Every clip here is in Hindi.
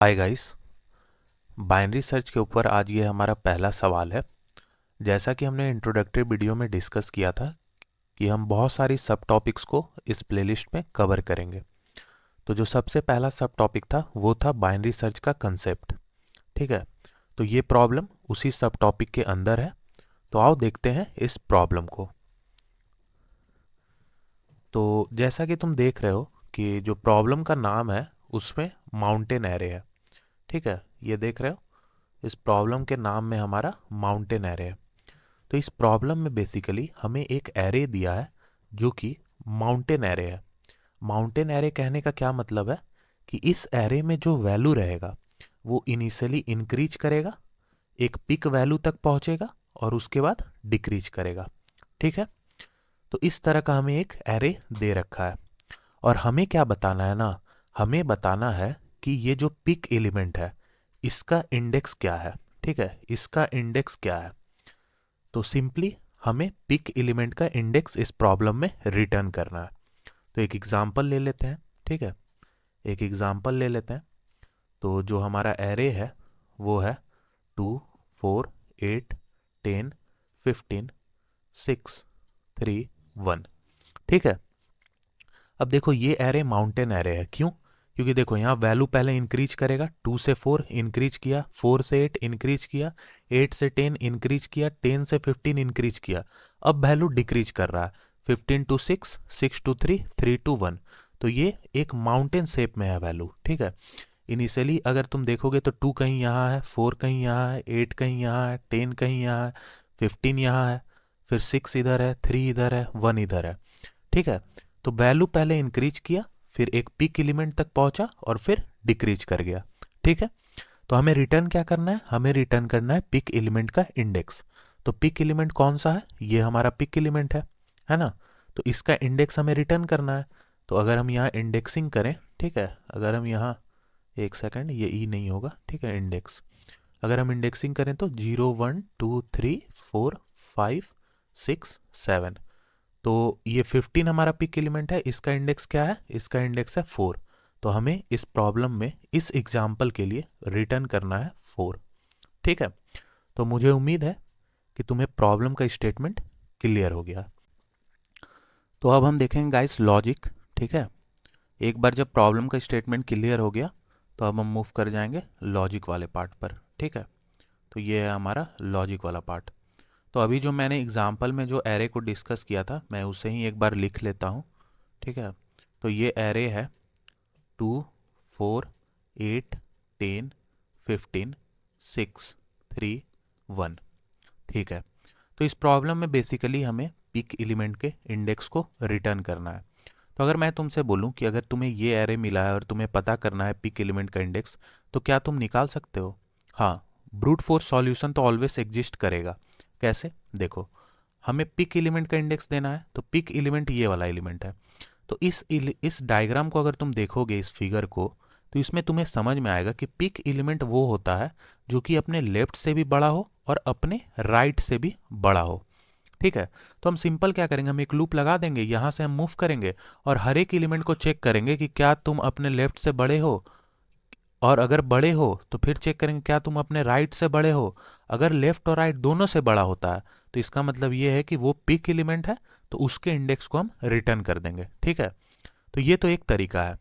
Hi guys. बाइनरी सर्च के ऊपर आज ये हमारा पहला सवाल है। जैसा कि हमने इंट्रोडक्टरी वीडियो में डिस्कस किया था कि हम बहुत सारी सब टॉपिक्स को इस प्लेलिस्ट में कवर करेंगे। तो जो सबसे पहला सब टॉपिक था वो था बाइनरी सर्च का कंसेप्ट। ठीक है, तो ये प्रॉब्लम उसी सब टॉपिक के अंदर है। तो आओ देखते हैं इस प्रॉब्लम को। तो जैसा कि तुम देख रहे हो कि जो प्रॉब्लम का नाम है उसमें माउंटेन एरे है। ठीक है, ये देख रहे हो, इस प्रॉब्लम के नाम में हमारा माउंटेन एरे है। तो इस प्रॉब्लम में बेसिकली हमें एक एरे दिया है जो कि माउंटेन एरे है। माउंटेन एरे कहने का क्या मतलब है कि इस एरे में जो वैल्यू रहेगा वो इनिशियली इंक्रीज करेगा, एक पिक वैल्यू तक पहुंचेगा और उसके बाद डिक्रीज करेगा। ठीक है, तो इस तरह का हमें एक एरे दे रखा है और हमें क्या बताना है ना, हमें बताना है कि ये जो पिक एलिमेंट है इसका इंडेक्स क्या है। ठीक है, इसका इंडेक्स क्या है। तो सिंपली हमें पिक एलिमेंट का इंडेक्स इस प्रॉब्लम में रिटर्न करना है। तो एक एग्जांपल ले लेते हैं। ठीक है, एक एग्जांपल ले लेते हैं। तो जो हमारा एरे है वो है 2, 4, 8, 10, 15, 6, 3, 1। ठीक है, अब देखो ये एरे माउंटेन एरे है। क्यों? क्योंकि देखो यहाँ वैल्यू पहले इंक्रीज करेगा, 2 से 4 इंक्रीज किया, 4 से 8 इंक्रीज किया, 8 से 10 इंक्रीज किया, 10 से 15 इंक्रीज किया। अब वैल्यू डिक्रीज कर रहा है, 15 टू 6, 6 टू 3, 3 टू 1। तो ये एक माउंटेन शेप में है वैल्यू। ठीक है, इनिशियली अगर तुम देखोगे तो 2 कहीं यहाँ है, 4 कहीं यहाँ है, 8 कहीं यहाँ है, 10 कहीं यहाँ है, 15 यहाँ है, फिर 6 इधर है, 3 इधर है, 1 इधर है। ठीक है, तो वैल्यू पहले इंक्रीज किया, फिर एक पिक एलिमेंट तक पहुंचा और फिर डिक्रीज कर गया। ठीक है, तो हमें रिटर्न क्या करना है, हमें रिटर्न करना है पिक एलिमेंट का इंडेक्स। तो पिक एलिमेंट कौन सा है, ये हमारा पिक एलिमेंट है ना। तो इसका इंडेक्स हमें रिटर्न करना है। तो अगर हम यहाँ इंडेक्सिंग करें, ठीक है, अगर हम यहाँ, एक सेकेंड, ये ई नहीं होगा, ठीक है, इंडेक्स, अगर हम इंडेक्सिंग करें तो 0, 1, 2, 3, 4, 5, 6, 7। तो ये 15 हमारा पिक एलिमेंट है, इसका इंडेक्स क्या है, इसका इंडेक्स है 4। तो हमें इस प्रॉब्लम में इस एग्जाम्पल के लिए रिटर्न करना है 4। ठीक है, तो मुझे उम्मीद है कि तुम्हें प्रॉब्लम का स्टेटमेंट क्लियर हो गया। तो अब हम देखेंगे गाइस लॉजिक। ठीक है, एक बार जब प्रॉब्लम का स्टेटमेंट क्लियर हो गया तो अब हम मूव कर जाएंगे लॉजिक वाले पार्ट पर। ठीक है, तो ये है हमारा लॉजिक वाला पार्ट। तो अभी जो मैंने एग्जाम्पल में जो एरे को डिस्कस किया था मैं उसे ही एक बार लिख लेता हूँ। ठीक है, तो ये एरे है 2, 4, 8, 10, 15, 6, 3, 1। ठीक है, तो इस प्रॉब्लम में बेसिकली हमें पिक एलिमेंट के इंडेक्स को रिटर्न करना है। तो अगर मैं तुमसे बोलूं कि अगर तुम्हें ये एरे मिला है और तुम्हें पता करना है पिक एलिमेंट का इंडेक्स, तो क्या तुम निकाल सकते हो? हाँ, ब्रूट फोर्स सॉल्यूशन तो ऑलवेज एग्जिस्ट करेगा। कैसे? देखो, हमें पिक एलिमेंट का इंडेक्स देना है, तो पिक एलिमेंट ये वाला एलिमेंट है। तो इस डायग्राम को अगर तुम देखोगे, इस फिगर को, तो इसमें तुम्हें समझ में आएगा कि पिक एलिमेंट वो होता है जो कि अपने लेफ्ट से भी बड़ा हो और अपने राइट से भी बड़ा हो। ठीक है, तो हम सिंपल क्या करेंगे, हम एक लूप लगा देंगे, यहां से हम मूव करेंगे और हर एक एलिमेंट को चेक करेंगे कि क्या तुम अपने लेफ्ट से बड़े हो, और अगर बड़े हो तो फिर चेक करेंगे क्या तुम अपने राइट से बड़े हो। अगर लेफ्ट और राइट दोनों से बड़ा होता है तो इसका मतलब ये है कि वो पिक एलिमेंट है, तो उसके इंडेक्स को हम रिटर्न कर देंगे। ठीक है, तो ये तो एक तरीका है।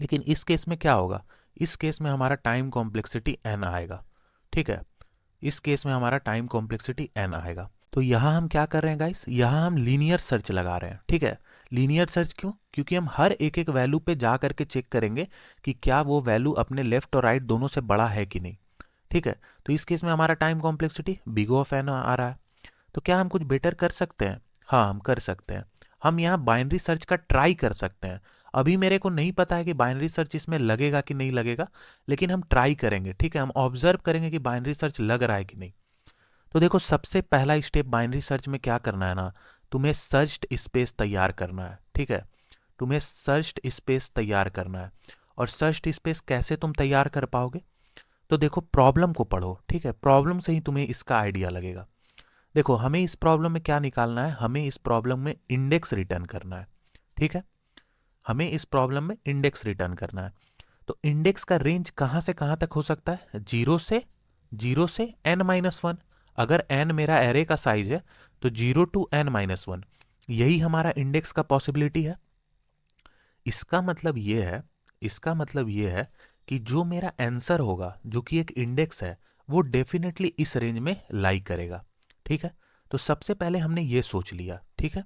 लेकिन इस केस में क्या होगा, इस केस में हमारा टाइम कॉम्प्लेक्सिटी n आएगा। ठीक है, इस केस में हमारा टाइम कॉम्प्लेक्सिटी n आएगा। तो यहाँ हम क्या कर रहे हैं गाइस, यहाँ हम लीनियर सर्च लगा रहे हैं। ठीक है, लीनियर सर्च क्यों? क्योंकि हम हर एक एक वैल्यू पे जा करके चेक करेंगे कि क्या वो वैल्यू अपने लेफ्ट और राइट दोनों से बड़ा है कि नहीं। ठीक है, तो इस केस में हमारा time complexity big of n आ रहा है। तो क्या हम कुछ बेटर कर सकते हैं? हाँ, हम कर सकते हैं। हम यहाँ बाइनरी सर्च का ट्राई कर सकते हैं। अभी मेरे को नहीं पता है कि बाइनरी सर्च इसमें लगेगा कि नहीं लगेगा, लेकिन हम ट्राई करेंगे। ठीक है, हम ऑब्जर्व करेंगे कि बाइनरी सर्च लग रहा है कि नहीं। तो देखो, सबसे पहला स्टेप बाइनरी सर्च में क्या करना है ना, तुम्हें सर्च्ड स्पेस तैयार करना है। ठीक है, तुम्हें सर्च्ड स्पेस तैयार करना है। और सर्च्ड स्पेस कैसे तुम तैयार कर पाओगे? तो देखो, प्रॉब्लम को पढ़ो। ठीक है, प्रॉब्लम से ही तुम्हें इसका आइडिया लगेगा। देखो, हमें इस प्रॉब्लम में क्या निकालना है, हमें इस प्रॉब्लम में इंडेक्स रिटर्न करना है। ठीक है, हमें इस प्रॉब्लम में इंडेक्स रिटर्न करना है। तो इंडेक्स का रेंज कहाँ से कहाँ तक हो सकता है? जीरो से n-1। अगर n मेरा एरे का साइज है तो 0 to n-1, यही हमारा इंडेक्स का पॉसिबिलिटी है। इसका मतलब ये है कि जो मेरा आंसर होगा, जो कि एक इंडेक्स है, वो डेफिनेटली इस रेंज में लाई करेगा। ठीक है, तो सबसे पहले हमने ये सोच लिया। ठीक है,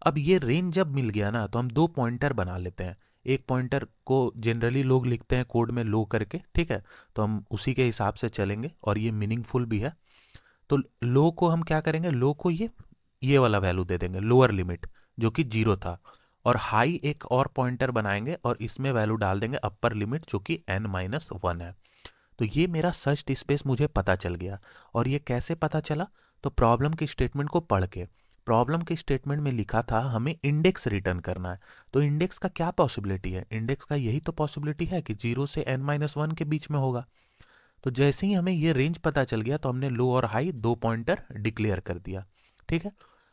अब ये रेंज जब मिल गया ना, तो हम दो पॉइंटर बना लेते हैं। एक पॉइंटर को जनरली लोग लिखते हैं कोड में लो करके। ठीक है, तो हम उसी के हिसाब से चलेंगे और ये मीनिंगफुल भी है। तो लो को हम क्या करेंगे, लो को ये वाला वैल्यू दे देंगे, लोअर लिमिट, जो कि 0 था। और हाई एक और पॉइंटर बनाएंगे और इसमें वैल्यू डाल देंगे अपर लिमिट, जो कि n-1 है। तो ये मेरा सर्च स्पेस मुझे पता चल गया। और ये कैसे पता चला? तो प्रॉब्लम की स्टेटमेंट को पढ़ के। प्रॉब्लम की स्टेटमेंट में लिखा था हमें इंडेक्स रिटर्न करना है। तो इंडेक्स का क्या पॉसिबिलिटी है? इंडेक्स का यही तो पॉसिबिलिटी है कि 0 से n-1 के बीच में होगा। तो जैसे ही हमें ये रेंज पता चल गया, तो हमने लो और हाई दो पॉइंटर डिक्लेयर कर दिया। ठीक है,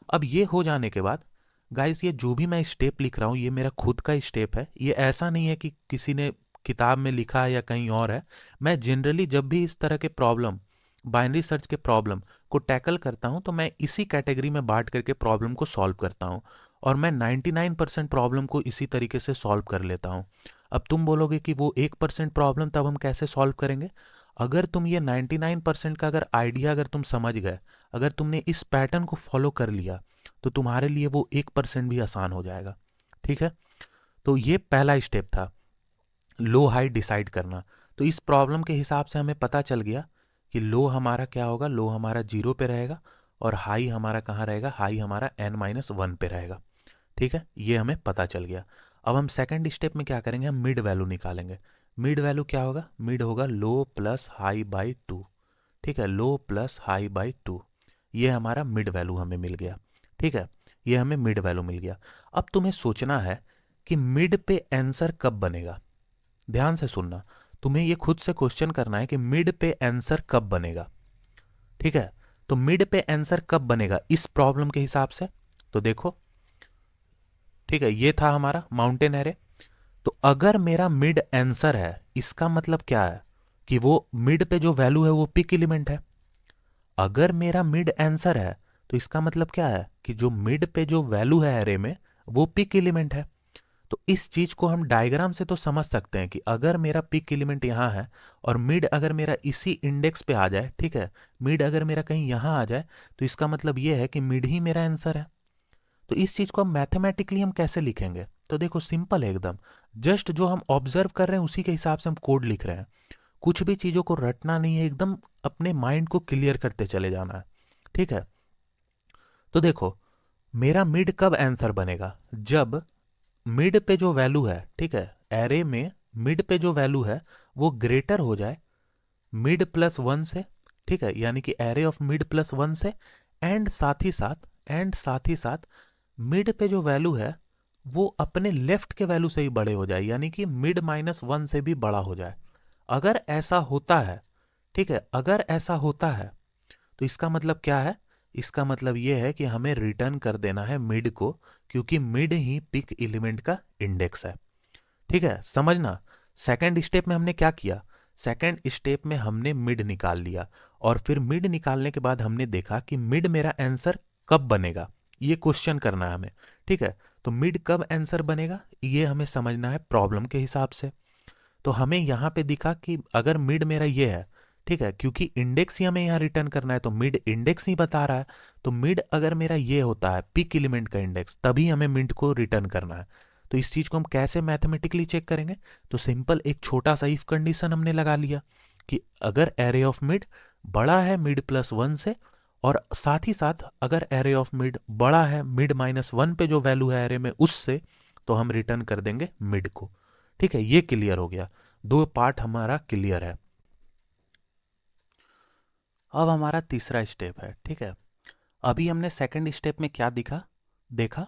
अब ये हो जाने के बाद गाइस, ये जो भी मैं स्टेप लिख रहा हूँ, ये मेरा खुद का स्टेप है। ये ऐसा नहीं है कि किसी ने किताब में लिखा है या कहीं और है। मैं जनरली जब भी इस तरह के प्रॉब्लम, बाइनरी सर्च के प्रॉब्लम को टैकल करता हूँ, तो मैं इसी कैटेगरी में बांट करके प्रॉब्लम को सॉल्व करता हूँ। और मैं 99% प्रॉब्लम को इसी तरीके से सॉल्व कर लेता हूँ। अब तुम बोलोगे कि वो 1% प्रॉब्लम तब हम कैसे सॉल्व करेंगे? अगर तुम ये 99% का अगर आइडिया अगर तुम समझ गए, अगर तुमने इस पैटर्न को फॉलो कर लिया, तो तुम्हारे लिए वो 1% भी आसान हो जाएगा। ठीक है, तो ये पहला स्टेप था, लो हाई डिसाइड करना। तो इस प्रॉब्लम के हिसाब से हमें पता चल गया कि लो हमारा क्या होगा, लो हमारा 0 पे रहेगा और हाई हमारा कहाँ रहेगा, हाई हमारा n-1 पे रहेगा। ठीक है, ये हमें पता चल गया। अब हम सेकंड स्टेप में क्या करेंगे, हम मिड वैल्यू निकालेंगे। मिड वैल्यू क्या होगा? मिड होगा लो प्लस हाई बाई 2। ठीक है, लो प्लस हाई बाई 2, ये हमारा मिड वैल्यू हमें मिल गया। ठीक है, ये हमें मिड वैल्यू मिल गया। अब तुम्हें सोचना है कि मिड पे आंसर कब बनेगा। ध्यान से सुनना, तुम्हें ये खुद से क्वेश्चन करना है कि मिड पे आंसर कब बनेगा। ठीक है, तो मिड पे आंसर कब बनेगा इस प्रॉब्लम के हिसाब से? तो देखो, ठीक है, ये था हमारा माउंटेन एरे। तो अगर मेरा मिड आंसर है, इसका मतलब क्या है कि वो मिड पे जो वैल्यू है वो पिक एलिमेंट है। अगर मेरा मिड आंसर है, तो इसका मतलब क्या है कि जो मिड पे जो वैल्यू है एरे में, वो पिक एलिमेंट है। तो इस चीज को हम डायग्राम से तो समझ सकते हैं कि अगर मेरा पिक एलिमेंट यहाँ है और मिड अगर मेरा इसी इंडेक्स पे आ जाए, ठीक है, मिड अगर मेरा कहीं यहाँ आ जाए, तो इसका मतलब ये है कि मिड ही मेरा आंसर है। तो इस चीज को हम मैथमेटिकली हम कैसे लिखेंगे? तो देखो, सिंपल है एकदम। जस्ट जो हम ऑब्जर्व कर रहे हैं उसी के हिसाब से हम कोड लिख रहे हैं। कुछ भी चीजों को रटना नहीं है, एकदम अपने माइंड को क्लियर करते चले जाना है। ठीक है, तो देखो, मेरा मिड कब आंसर बनेगा? जब मिड पे जो वैल्यू है, ठीक है, एरे में मिड पे जो वैल्यू है वो ग्रेटर हो जाए मिड प्लस 1 से। ठीक है, यानी कि एरे ऑफ मिड प्लस 1 से। एंड साथ ही साथ मिड पे जो वैल्यू है वो अपने लेफ्ट के वैल्यू से ही बड़े हो जाए, यानी कि मिड-1 से भी बड़ा हो जाए। अगर ऐसा होता है, ठीक है, अगर ऐसा होता है, तो इसका मतलब क्या है? इसका मतलब ये है कि हमें रिटर्न कर देना है मिड को, क्योंकि मिड ही पिक एलिमेंट का इंडेक्स है। ठीक है, समझना। सेकंड स्टेप में हमने क्या किया? सेकंड स्टेप में हमने मिड निकाल लिया, और फिर मिड निकालने के बाद हमने देखा कि मिड मेरा आंसर कब बनेगा, ये क्वेश्चन करना है हमें। ठीक है, तो मिड कब आंसर बनेगा ये हमें समझना है प्रॉब्लम के हिसाब से। तो हमें यहाँ पे दिखा कि अगर मिड मेरा ये है, ठीक है, क्योंकि इंडेक्स ही हमें यहाँ रिटर्न करना है, तो मिड इंडेक्स ही बता रहा है। तो मिड अगर मेरा ये होता है पिक एलिमेंट का इंडेक्स, तभी हमें मिड को रिटर्न करना है। तो इस चीज को हम कैसे मैथमेटिकली चेक करेंगे? तो सिंपल एक छोटा सा इफ कंडीशन हमने लगा लिया कि अगर एरे ऑफ मिड बड़ा है मिड प्लस 1 से, और साथ ही साथ अगर एरे ऑफ मिड बड़ा है मिड-1 पे जो वैल्यू है एरे में उससे, तो हम रिटर्न कर देंगे मिड को। ठीक है, ये क्लियर हो गया, दो पार्ट हमारा क्लियर है। अब हमारा तीसरा स्टेप है। ठीक है, अभी हमने सेकंड स्टेप में क्या देखा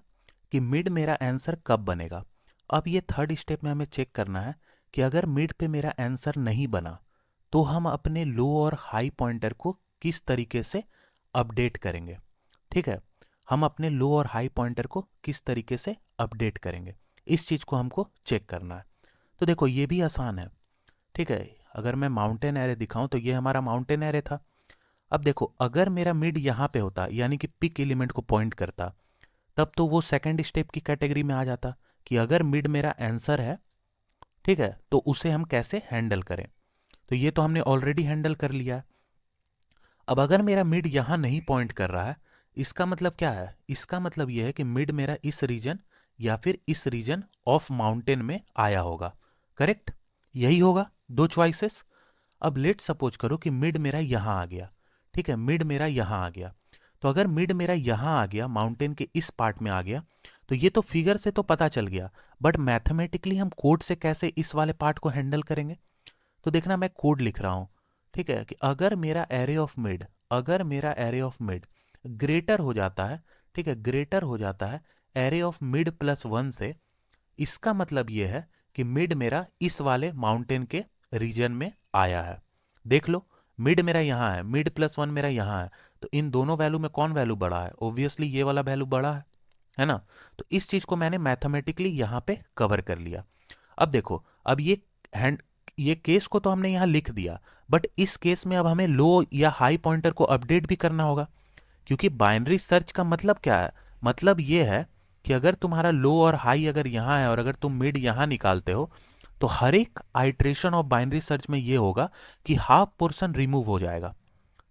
कि मिड मेरा आंसर कब बनेगा। अब ये थर्ड स्टेप में हमें चेक करना है कि अगर मिड पे मेरा आंसर नहीं बना, तो हम अपने लो और हाई पॉइंटर को किस तरीके से अपडेट करेंगे। ठीक है, हम अपने लो और हाई पॉइंटर को किस तरीके से अपडेट करेंगे, इस चीज को हमको चेक करना है। तो देखो, ये भी आसान है। ठीक है। अगर मैं माउंटेन एरे दिखाऊं तो ये हमारा माउंटेन एरे था। अब देखो, अगर मेरा मिड यहाँ पे होता यानी कि पिक एलिमेंट को पॉइंट करता, तब तो वो सेकंड स्टेप की कैटेगरी में आ जाता कि अगर मिड मेरा आंसर है, ठीक है, तो उसे हम कैसे हैंडल करें। तो ये तो हमने ऑलरेडी हैंडल कर लिया है। अब अगर मेरा मिड यहाँ नहीं पॉइंट कर रहा है, इसका मतलब क्या है? इसका मतलब ये है कि मिड मेरा इस रीजन या फिर इस रीजन ऑफ माउंटेन में आया होगा। करेक्ट, यही होगा, दो चॉइसेस। अब लेट सपोज करो कि मिड मेरा यहाँ आ गया। ठीक है, मिड मेरा यहाँ आ गया। तो अगर मिड मेरा यहाँ आ गया, माउंटेन के इस पार्ट में आ गया, तो ये तो फिगर से तो पता चल गया, बट मैथमेटिकली हम कोड से कैसे इस वाले पार्ट को हैंडल करेंगे? तो देखना, मैं कोड लिख रहा हूँ। ठीक है, कि अगर मेरा एरे ऑफ मिड, अगर मेरा एरे ऑफ मिड ग्रेटर हो जाता है, ठीक है, ग्रेटर हो जाता है एरे ऑफ मिड प्लस 1 से, इसका मतलब ये है कि मिड मेरा इस वाले माउंटेन के रीजन में आया है। देख लो, मिड मेरा यहाँ है, मिड प्लस 1 मेरा यहाँ है, तो इन दोनों वैल्यू में कौन वैल्यू बड़ा है? ऑब्वियसली ये वाला वैल्यू बड़ा है ना? तो इस चीज को मैंने मैथमेटिकली यहाँ पे कवर कर लिया। अब देखो, अब ये केस को तो हमने यहाँ लिख दिया, बट इस केस में अब हमें लो या हाई पॉइंटर को अपडेट भी करना होगा, क्योंकि बाइनरी सर्च का मतलब क्या है? मतलब ये है कि अगर तुम्हारा लो और हाई अगर यहाँ है और अगर तुम मिड यहाँ निकालते हो, तो हर एक आइट्रेशन ऑफ बाइनरी सर्च में ये होगा कि हाफ पोर्शन रिमूव हो जाएगा।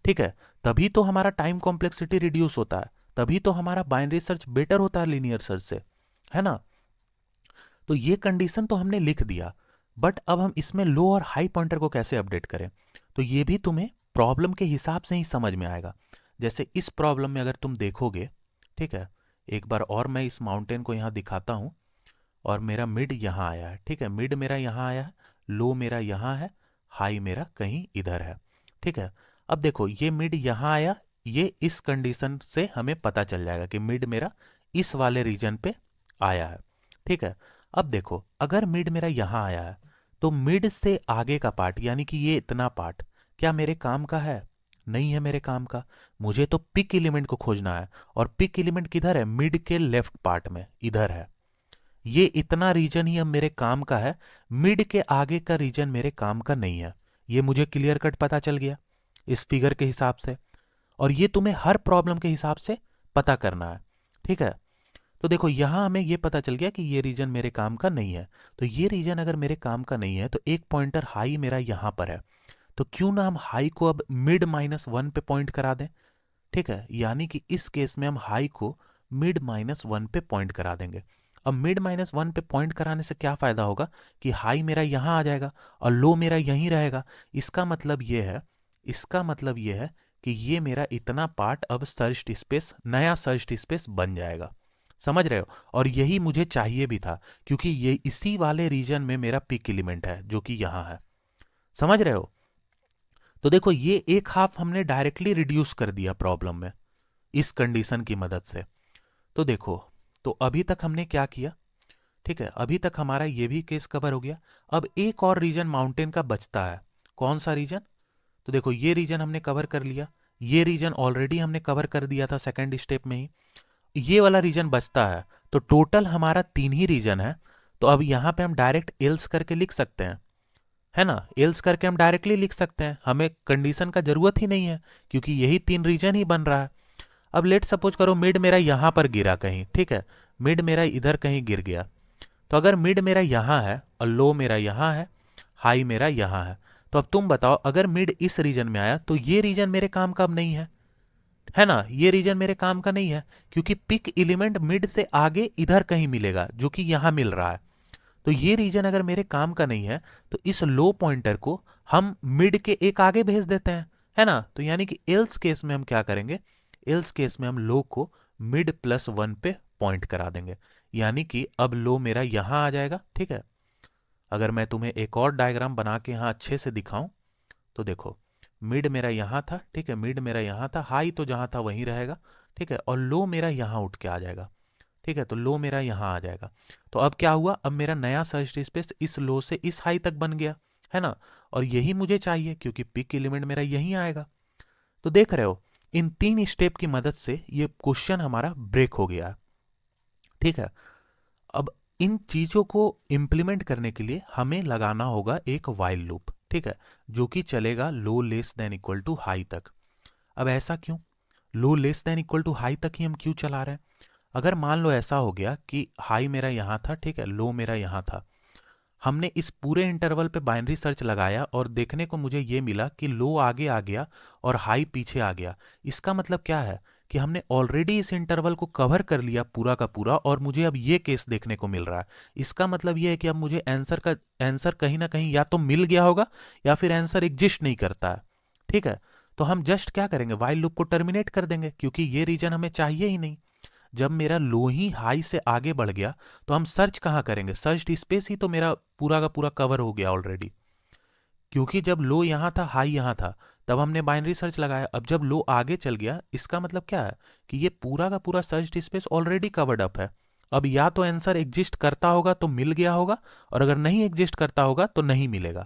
ठीक है, तभी तो हमारा टाइम कॉम्प्लेक्सिटी रिड्यूस होता है, तभी तो हमारा बाइनरी सर्च बेटर होता है लीनियर सर्च से, है ना? तो ये कंडीशन तो हमने लिख दिया, बट अब हम इसमें लो और हाई पॉइंटर को कैसे अपडेट करें, तो ये भी तुम्हें प्रॉब्लम के हिसाब से ही समझ में आएगा। जैसे इस प्रॉब्लम में अगर तुम देखोगे, ठीक है, एक बार और मैं इस माउंटेन को यहाँ दिखाता हूँ, और मेरा मिड यहाँ आया है। ठीक है, मिड मेरा यहाँ आया है, लो मेरा यहाँ है, हाई मेरा कहीं इधर है। ठीक है, अब देखो, ये मिड यहाँ आया, ये इस कंडीशन से हमें पता चल जाएगा कि मिड मेरा इस वाले रीजन पे आया है। ठीक है, अब देखो, अगर मिड मेरा यहाँ आया है, तो मिड से आगे का पार्ट यानी कि ये इतना पार्ट क्या मेरे काम का है? नहीं है मेरे काम का। मुझे तो पिक एलिमेंट को खोजना है, और पिक एलिमेंट किधर है? मिड के लेफ्ट पार्ट में, इधर है। ये इतना रीजन ही अब मेरे काम का है, मिड के आगे का रीजन मेरे काम का नहीं है। ये मुझे क्लियर कट पता चल गया इस फिगर के हिसाब से, और ये तुम्हें हर प्रॉब्लम के हिसाब से पता करना है। ठीक है, तो देखो, यहां हमें ये पता चल गया कि ये रीजन मेरे काम का नहीं है। तो ये रीजन अगर मेरे काम का नहीं है, तो एक पॉइंटर हाई मेरा यहां पर है, तो क्यों ना हम हाई को अब मिड -1 पे पॉइंट करा दें। ठीक है, यानी कि इस केस में हम हाई को मिड -1 पे पॉइंट करा देंगे। अब मिड -1 पे पॉइंट कराने से क्या फ़ायदा होगा कि हाई मेरा यहाँ आ जाएगा और लो मेरा यहीं रहेगा। इसका मतलब ये है, इसका मतलब ये है कि ये मेरा इतना पार्ट अब सर्च स्पेस, नया सर्च स्पेस बन जाएगा। समझ रहे हो? और यही मुझे चाहिए भी था, क्योंकि ये इसी वाले रीजन में मेरा पिक एलिमेंट है जो कि यहाँ है। समझ रहे हो? तो देखो, ये एक हाफ हमने डायरेक्टली रिड्यूस कर दिया प्रॉब्लम में इस कंडीशन की मदद से। तो देखो, तो अभी तक हमने क्या किया? ठीक है, अभी तक हमारा ये भी केस कवर हो गया। अब एक और रीजन माउंटेन का बचता है। कौन सा रीजन? तो देखो, ये रीजन हमने कवर कर लिया, ये रीजन ऑलरेडी हमने कवर कर दिया था सेकंड स्टेप में ही। ये वाला रीजन बचता है, तो टोटल हमारा 3 ही रीजन है। तो अब यहाँ पे हम डायरेक्ट एल्स करके लिख सकते हैं, है ना? एल्स करके हम डायरेक्टली लिख सकते हैं, हमें कंडीशन का जरूरत ही नहीं है, क्योंकि यही 3 रीजन ही बन रहा है। अब लेट सपोज करो मिड मेरा यहाँ पर गिरा कहीं, ठीक है, मिड मेरा इधर कहीं गिर गया। तो अगर मिड मेरा यहाँ है और लो मेरा यहाँ है, हाई मेरा यहाँ है, तो अब तुम बताओ, अगर मिड इस रीजन में आया तो ये रीजन मेरे काम का अब नहीं है ना? ये रीजन मेरे काम का नहीं है, क्योंकि पिक एलिमेंट मिड से आगे इधर कहीं मिलेगा, जो कि यहाँ मिल रहा है। तो ये रीजन अगर मेरे काम का नहीं है, तो इस लो पॉइंटर को हम मिड के एक आगे भेज देते हैं, है ना? तो यानी कि एल्स केस में हम क्या करेंगे? एल्स केस में हम लो को मिड +1 पे पॉइंट करा देंगे, यानी कि अब लो मेरा यहाँ आ जाएगा। ठीक है, अगर मैं तुम्हें एक और डायग्राम बना के यहाँ अच्छे से दिखाऊं, तो देखो, मिड मेरा यहाँ था, ठीक है, मिड मेरा यहाँ था, हाई तो जहाँ था वहीं रहेगा, ठीक है, और लो मेरा यहाँ उठ के आ जाएगा। ठीक है, तो लो मेरा यहाँ आ जाएगा। तो अब क्या हुआ? अब मेरा नया सर्च स्पेस इस लो से इस हाई तक बन गया, है ना? और यही मुझे चाहिए, क्योंकि पिक एलिमेंट मेरा यहीं आएगा। तो देख रहे हो, इन 3 स्टेप की मदद से ये क्वेश्चन हमारा ब्रेक हो गया। ठीक है, अब इन चीजों को इंप्लीमेंट करने के लिए हमें लगाना होगा एक वाइल लूप। ठीक है, जो कि चलेगा low less than equal to high तक। अब ऐसा क्यों, low less than equal to high तक ही हम क्यों चला रहे हैं? अगर मान लो ऐसा हो गया कि हाई मेरा यहाँ था, ठीक है, लो मेरा यहाँ था, हमने इस पूरे इंटरवल पे बाइनरी सर्च लगाया और देखने को मुझे ये मिला कि लो आगे आ गया और हाई पीछे आ गया। इसका मतलब क्या है कि हमने ऑलरेडी इस इंटरवल को कवर कर लिया पूरा का पूरा, और मुझे अब ये केस देखने को मिल रहा है। इसका मतलब ये है कि अब मुझे आंसर कहीं ना कहीं या तो मिल गया होगा या फिर आंसर एग्जिस्ट नहीं करता है। ठीक है, तो हम जस्ट क्या करेंगे, वाइल लूप को टर्मिनेट कर देंगे, क्योंकि ये रीजन हमें चाहिए ही नहीं। जब मेरा लो ही हाई से आगे बढ़ गया तो हम सर्च कहाँ करेंगे, सर्च स्पेस ही तो मेरा पूरा का पूरा कवर हो गया ऑलरेडी। क्योंकि जब लो यहाँ था हाई यहाँ था तब हमने बाइनरी सर्च लगाया, अब जब लो आगे चल गया इसका मतलब क्या है कि ये पूरा का पूरा search space already covered up है। अब या तो आंसर एग्जिस्ट करता होगा तो मिल गया होगा, और अगर नहीं एग्जिस्ट करता होगा तो नहीं मिलेगा।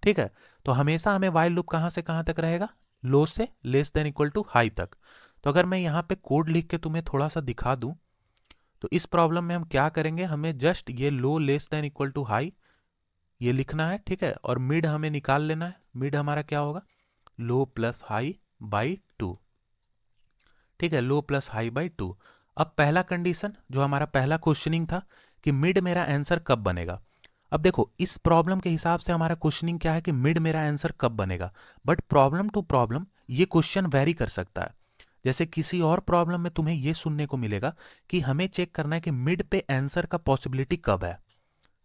ठीक है, तो हमेशा हमें वाइल लूप कहाँ से कहाँ तक रहेगा, लो से less than equal to high तक। तो अगर मैं यहाँ पे कोड लिख के तुम्हें थोड़ा सा दिखा दूं, तो इस प्रॉब्लम में हम क्या करेंगे, हमें जस्ट ये low less than equal to high ये लिखना है, ठीक है, और मिड हमें निकाल लेना है। मिड हमारा क्या होगा, लो प्लस हाई बाई 2। ठीक है, लो प्लस हाई बाई 2। अब पहला कंडीशन जो हमारा पहला क्वेश्चनिंग था कि मिड मेरा आंसर कब बनेगा। अब देखो इस प्रॉब्लम के हिसाब से हमारा क्वेश्चनिंग क्या है कि मिड मेरा आंसर कब बनेगा, बट प्रॉब्लम टू प्रॉब्लम ये क्वेश्चन वेरी कर सकता है। जैसे किसी और प्रॉब्लम में तुम्हें यह सुनने को मिलेगा कि हमें चेक करना है कि मिड पे आंसर का पॉसिबिलिटी कब है।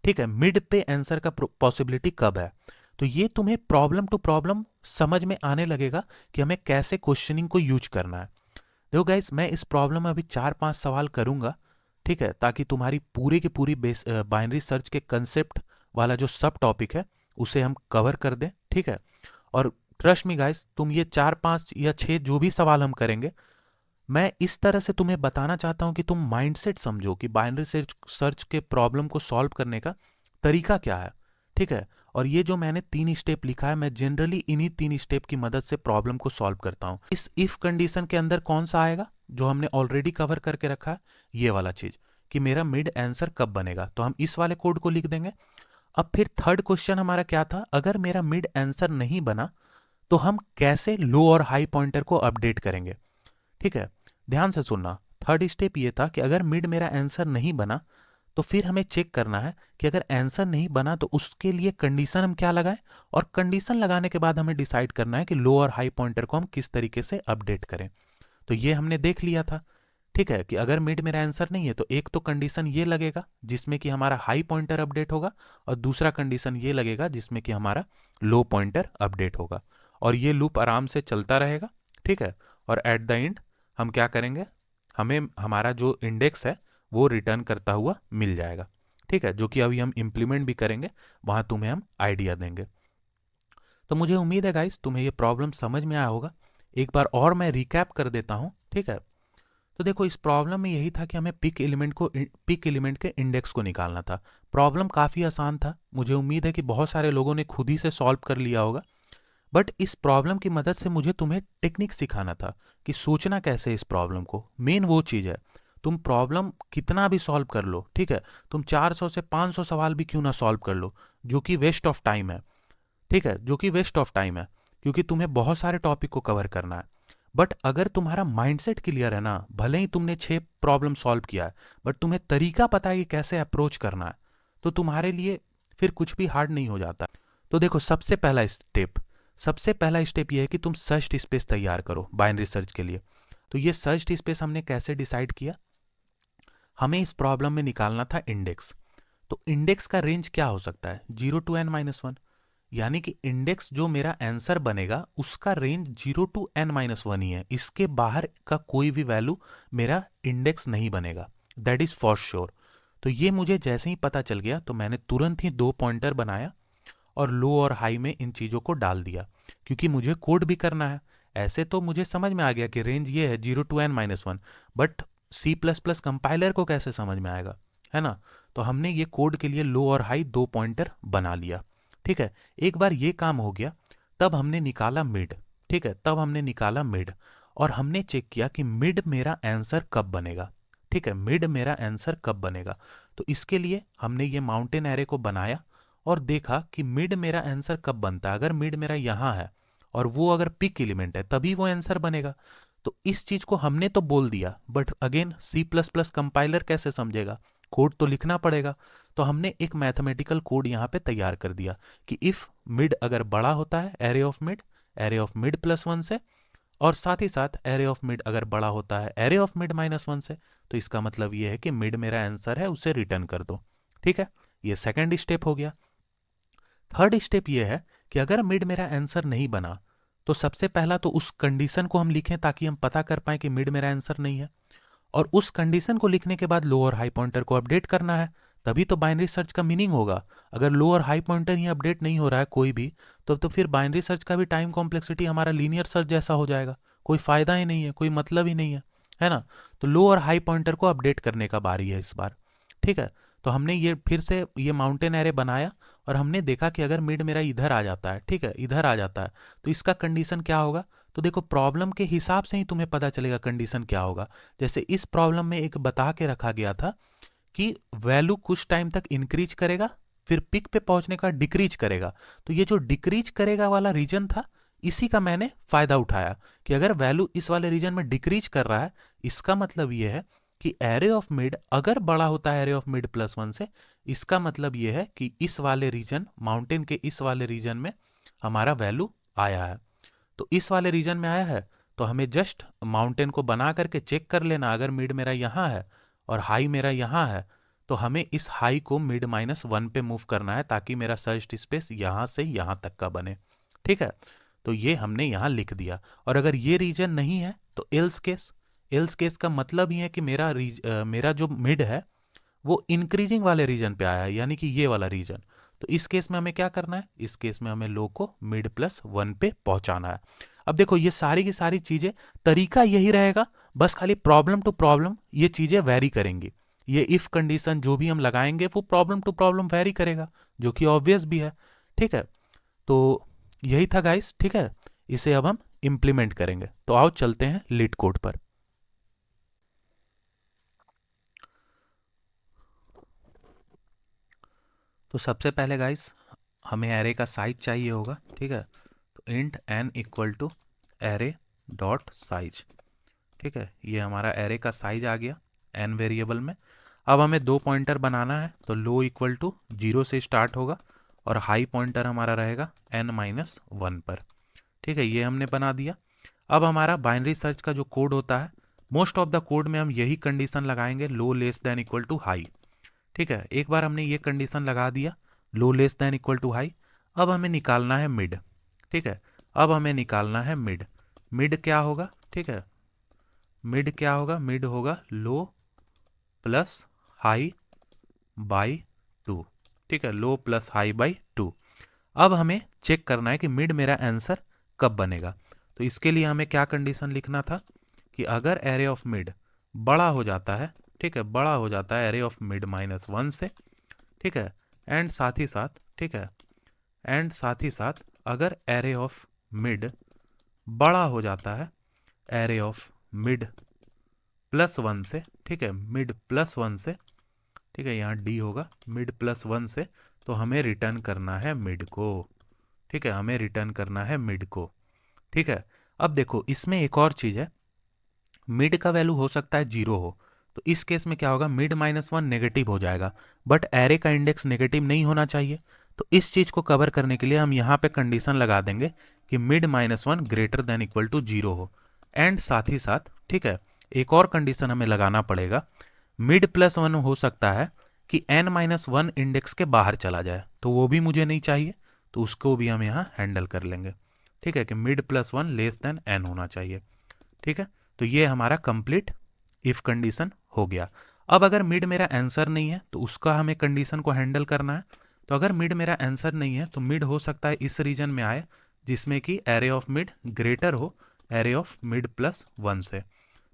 ठीक है, मिड पे आंसर का पॉसिबिलिटी कब है, तो ये तुम्हें प्रॉब्लम टू प्रॉब्लम समझ में आने लगेगा कि हमें कैसे क्वेश्चनिंग को यूज करना है। देखो गाइस, मैं इस प्रॉब्लम में अभी 4-5 सवाल करूंगा, ठीक है, ताकि तुम्हारी पूरी की पूरी बाइनरी सर्च के कंसेप्ट वाला जो सब टॉपिक है उसे हम कवर कर दें। ठीक है, और ट्रस्ट मी गाइस, तुम ये 4-5 या 6 जो भी सवाल हम करेंगे, मैं इस तरह से तुम्हें बताना चाहता हूं कि तुम माइंडसेट समझो कि बाइनरी सर्च के प्रॉब्लम को सॉल्व करने का तरीका क्या है। ठीक है, और ये जो मैंने 3 स्टेप लिखा है, मैं जनरली इन्हीं 3 स्टेप की मदद से प्रॉब्लम को सॉल्व करता हूं। इस इफ कंडीशन के अंदर कौन सा आएगा जो हमने ऑलरेडी कवर करके रखा है, ये वाला चीज कि मेरा मिड आंसर कब बनेगा, तो हम इस वाले कोड को लिख देंगे। अब फिर थर्ड क्वेश्चन हमारा क्या था, अगर मेरा मिड आंसर नहीं बना तो हम कैसे लो और हाई पॉइंटर को अपडेट करेंगे। ठीक है, ध्यान से सुनना। थर्ड स्टेप ये था कि अगर मिड मेरा आंसर नहीं बना तो फिर हमें चेक करना है कि अगर आंसर नहीं बना तो उसके लिए कंडीशन हम क्या लगाएं, और कंडीशन लगाने के बाद हमें डिसाइड करना है कि लो और हाई पॉइंटर को हम किस तरीके से अपडेट करें। तो ये हमने देख लिया था। ठीक है, कि अगर मिड मेरा आंसर नहीं है तो एक तो कंडीशन ये लगेगा जिसमें कि हमारा हाई पॉइंटर अपडेट होगा, और दूसरा कंडीशन ये लगेगा जिसमें कि हमारा लो पॉइंटर अपडेट होगा, और ये लूप आराम से चलता रहेगा। ठीक है, और एट द एंड हम क्या करेंगे, हमें हमारा जो इंडेक्स है वो रिटर्न करता हुआ मिल जाएगा। ठीक है, जो कि अभी हम इम्प्लीमेंट भी करेंगे, वहां तुम्हें हम आइडिया देंगे। तो मुझे उम्मीद है गाइस तुम्हें ये प्रॉब्लम समझ में आया होगा। एक बार और मैं रिकैप कर देता हूँ। ठीक है, तो देखो इस प्रॉब्लम में यही था कि हमें पिक एलिमेंट के इंडेक्स को निकालना था। प्रॉब्लम काफ़ी आसान था, मुझे उम्मीद है कि बहुत सारे लोगों ने खुद ही से सॉल्व कर लिया होगा। बट इस प्रॉब्लम की मदद से मुझे तुम्हें टेक्निक सिखाना था कि सोचना कैसे इस प्रॉब्लम को। मेन वो चीज़ है, तुम प्रॉब्लम कितना भी सॉल्व कर लो, ठीक है, तुम 400 से 500 सवाल भी क्यों ना सॉल्व कर लो, जो कि वेस्ट ऑफ टाइम है। ठीक है, जो कि वेस्ट ऑफ टाइम है, क्योंकि तुम्हें बहुत सारे टॉपिक को कवर करना है। बट अगर तुम्हारा माइंडसेट क्लियर है ना, भले ही तुमने 6 प्रॉब्लम सॉल्व किया है, बट तुम्हें तरीका पता है कि कैसे अप्रोच करना है, तो तुम्हारे लिए फिर कुछ भी हार्ड नहीं हो जाता। तो देखो सबसे पहला स्टेप ये है कि तुम सर्च स्पेस तैयार करो बाइनरी सर्च के लिए। तो ये सर्च स्पेस हमने कैसे डिसाइड किया, हमें इस प्रॉब्लम में निकालना था इंडेक्स। तो इंडेक्स का रेंज क्या हो सकता है, 0 to n-1, यानी कि इंडेक्स जो मेरा आंसर बनेगा उसका रेंज 0 to n-1 ही है, इसके बाहर का कोई भी वैल्यू मेरा इंडेक्स नहीं बनेगा, दैट इज फॉर श्योर। तो ये मुझे जैसे ही पता चल गया तो मैंने तुरंत ही 2 पॉइंटर बनाया और लो और हाई में इन चीज़ों को डाल दिया, क्योंकि मुझे कोड भी करना है। ऐसे तो मुझे समझ में आ गया कि रेंज ये है 0 to n-1, but C++ compiler को कैसे समझ में आएगा, है ना। तो हमने ये कोड के लिए लो और हाई 2 पॉइंटर बना लिया। ठीक है, एक बार ये काम हो गया तब हमने निकाला मिड। ठीक है, तब हमने निकाला मिड और हमने चेक किया कि मिड मेरा आंसर कब बनेगा। ठीक है, मिड मेरा आंसर कब बनेगा, तो इसके लिए हमने ये माउंटेन एरे को बनाया और देखा कि मिड मेरा आंसर कब बनता है। अगर मिड मेरा यहाँ है और वो अगर पिक एलिमेंट है तभी वो आंसर बनेगा। तो इस चीज को हमने तो बोल दिया, बट अगेन C++ कंपाइलर कैसे समझेगा, कोड तो लिखना पड़ेगा। तो हमने एक मैथमेटिकल कोड यहाँ पे तैयार कर दिया कि इफ मिड अगर बड़ा होता है array of mid plus one से, और साथ ही साथ एरे ऑफ मिड अगर बड़ा होता है array of mid minus one से, तो इसका मतलब ये है कि मिड मेरा आंसर है, उसे रिटर्न कर दो। ठीक है, ये सेकंड स्टेप हो गया। थर्ड स्टेप ये है कि अगर मिड मेरा आंसर नहीं बना तो सबसे पहला तो उस कंडीशन को हम लिखें ताकि हम पता कर पाए कि मिड मेरा आंसर नहीं है, और उस कंडीशन को लिखने के बाद लो और हाई पॉइंटर को अपडेट करना है, तभी तो बाइनरी सर्च का मीनिंग होगा। अगर लो और हाई पॉइंटर ही अपडेट नहीं हो रहा है कोई भी, तो फिर बाइनरी सर्च का भी टाइम कॉम्प्लेक्सिटी हमारा लीनियर सर्च जैसा हो जाएगा, कोई फायदा ही नहीं है, कोई मतलब ही नहीं है ना। तो लो और हाई पॉइंटर को अपडेट करने का बारी है इस बार। ठीक है, तो हमने ये फिर से ये माउंटेन एरे बनाया और हमने देखा कि अगर मिड मेरा इधर आ जाता है, ठीक है, इधर आ जाता है, तो इसका कंडीशन क्या होगा। तो देखो प्रॉब्लम के हिसाब से ही तुम्हें पता चलेगा कंडीशन क्या होगा। जैसे इस प्रॉब्लम में एक बता के रखा गया था कि वैल्यू कुछ टाइम तक इंक्रीज करेगा, फिर पिक पे पहुंचने का डिक्रीज करेगा। तो ये जो डिक्रीज करेगा वाला रीजन था, इसी का मैंने फायदा उठाया कि अगर वैल्यू इस वाले रीजन में डिक्रीज कर रहा है, इसका मतलब ये है कि एरे ऑफ मिड अगर बड़ा होता है array of mid plus one से, इसका मतलब ये है कि इस वाले रीजन, माउंटेन के इस वाले रीजन में हमारा वैल्यू आया है। तो इस वाले रीजन में आया है, तो हमें जस्ट माउंटेन को बना करके चेक कर लेना। अगर मिड मेरा यहाँ है और हाई मेरा यहाँ है, तो हमें इस हाई को मिड माइनस वन पे मूव करना है ताकि मेरा सर्च स्पेस यहाँ से यहाँ तक का बने। ठीक है, तो ये हमने यहाँ लिख दिया। और अगर ये रीजन नहीं है तो एल्स केस। एल्स केस का मतलब ही है कि मेरा जो मिड है वो इंक्रीजिंग वाले रीजन पे आया है, यानी कि ये वाला रीजन। तो इस केस में हमें क्या करना है, इस केस में हमें लो को मिड प्लस वन पे पहुंचाना है। अब देखो ये सारी की सारी चीजें, तरीका यही रहेगा, बस खाली प्रॉब्लम टू प्रॉब्लम ये चीजें वेरी करेंगी। ये इफ कंडीशन जो भी हम लगाएंगे वो प्रॉब्लम टू प्रॉब्लम वेरी करेगा, जो कि ऑब्वियस भी है। ठीक है, तो यही था गाइस। ठीक है, इसे अब हम इंप्लीमेंट करेंगे। तो आओ चलते हैं लीड कोड पर। तो सबसे पहले गाइस हमें एरे का साइज चाहिए होगा। ठीक है, तो int n equal to array dot size. ठीक है, ये हमारा एरे का साइज आ गया n वेरिएबल में। अब हमें दो पॉइंटर बनाना है, तो लो इक्वल टू 0 से स्टार्ट होगा और हाई पॉइंटर हमारा रहेगा n माइनस वन पर। ठीक है, ये हमने बना दिया। अब हमारा बाइनरी सर्च का जो कोड होता है, मोस्ट ऑफ द कोड में हम यही कंडीशन लगाएंगे, low less than equal to high. ठीक है, एक बार हमने ये कंडीशन लगा दिया, low less than equal to high. अब हमें निकालना है मिड। ठीक है, अब हमें निकालना है मिड। मिड क्या होगा, ठीक है, मिड क्या होगा, मिड होगा लो प्लस हाई बाई टू। ठीक है, लो प्लस हाई बाई टू। अब हमें चेक करना है कि मिड मेरा आंसर कब बनेगा। तो इसके लिए हमें क्या कंडीशन लिखना था कि अगर एरे ऑफ मिड बड़ा हो जाता है, ठीक है, बड़ा हो जाता है array of mid minus one से, ठीक है, एंड साथ ही साथ, ठीक है, एंड साथ ही साथ अगर एरे ऑफ मिड बड़ा हो जाता है array of mid plus one से, ठीक है, मिड प्लस वन से, ठीक है, यहाँ डी होगा मिड प्लस वन से, तो हमें रिटर्न करना है मिड को। ठीक है, हमें रिटर्न करना है मिड को। ठीक है, अब देखो इसमें एक और चीज़ है, मिड का वैल्यू हो सकता है जीरो हो, तो इस केस में क्या होगा, मिड माइनस वन नेगेटिव हो जाएगा, बट एरे का इंडेक्स नेगेटिव नहीं होना चाहिए। तो इस चीज़ को कवर करने के लिए हम यहाँ पे कंडीशन लगा देंगे कि mid minus one greater than equal to zero हो, एंड साथ ही साथ, ठीक है, एक और कंडीशन हमें लगाना पड़ेगा, मिड प्लस वन हो सकता है कि n माइनस वन इंडेक्स के बाहर चला जाए, तो वो भी मुझे नहीं चाहिए, तो उसको भी हम यहाँ हैंडल कर लेंगे। ठीक है, कि mid plus one less than n होना चाहिए। ठीक है, तो ये हमारा कंप्लीट इफ कंडीशन हो गया। अब अगर मिड मेरा आंसर नहीं है तो उसका हमें कंडीशन को हैंडल करना है। तो अगर मिड मेरा आंसर नहीं है तो मिड हो सकता है इस रीजन में आए जिसमें कि एरे ऑफ मिड ग्रेटर हो array of mid plus one से।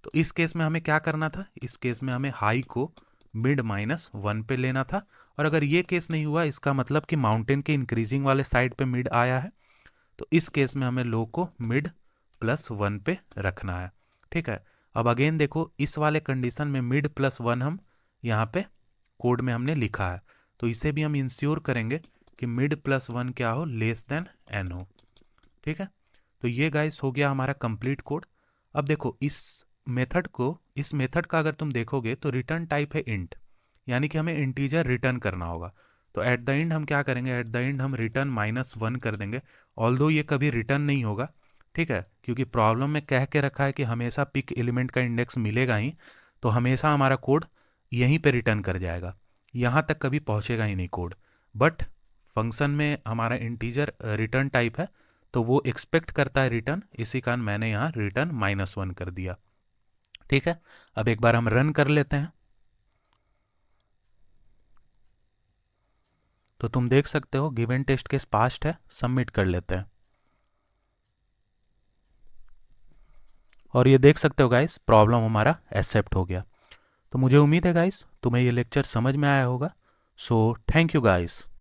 तो इस केस में हमें क्या करना था, इस केस में हमें हाई को मिड माइनस वन पे लेना था। और अगर ये केस नहीं हुआ, इसका मतलब कि माउंटेन के इंक्रीजिंग वाले साइड पे मिड आया है, तो इस केस में हमें लो को मिड प्लस वन पे रखना है। ठीक है, अब अगेन देखो इस वाले कंडीशन में मिड प्लस वन हम यहाँ पे कोड में हमने लिखा है, तो इसे भी हम इंश्योर करेंगे कि मिड प्लस 1 क्या हो, लेस देन n हो। ठीक है, तो ये गाइस हो गया हमारा कंप्लीट कोड। अब देखो इस मेथड का अगर तुम देखोगे तो रिटर्न टाइप है इंट, यानी कि हमें इंटीजर रिटर्न करना होगा। तो एट द एंड हम क्या करेंगे, एट द एंड हम रिटर्न -1 कर देंगे। ऑल्दो ये कभी रिटर्न नहीं होगा, ठीक है, क्योंकि प्रॉब्लम में कह के रखा है कि हमेशा पिक एलिमेंट का इंडेक्स मिलेगा ही, तो हमेशा हमारा कोड यहीं पे रिटर्न कर जाएगा, यहाँ तक कभी पहुँचेगा ही नहीं कोड। बट फंक्शन में हमारा इंटीजर रिटर्न टाइप है, तो वो एक्सपेक्ट करता है रिटर्न, इसी कारण मैंने यहाँ रिटर्न -1 कर दिया। ठीक है, अब एक बार हम रन कर लेते हैं, तो तुम देख सकते हो गिवन टेस्ट केस पास्ट है। सबमिट कर लेते हैं, और ये देख सकते हो गाइस प्रॉब्लम हमारा एक्सेप्ट हो गया। तो मुझे उम्मीद है गाइस तुम्हें ये लेक्चर समझ में आया होगा। So thank you guys.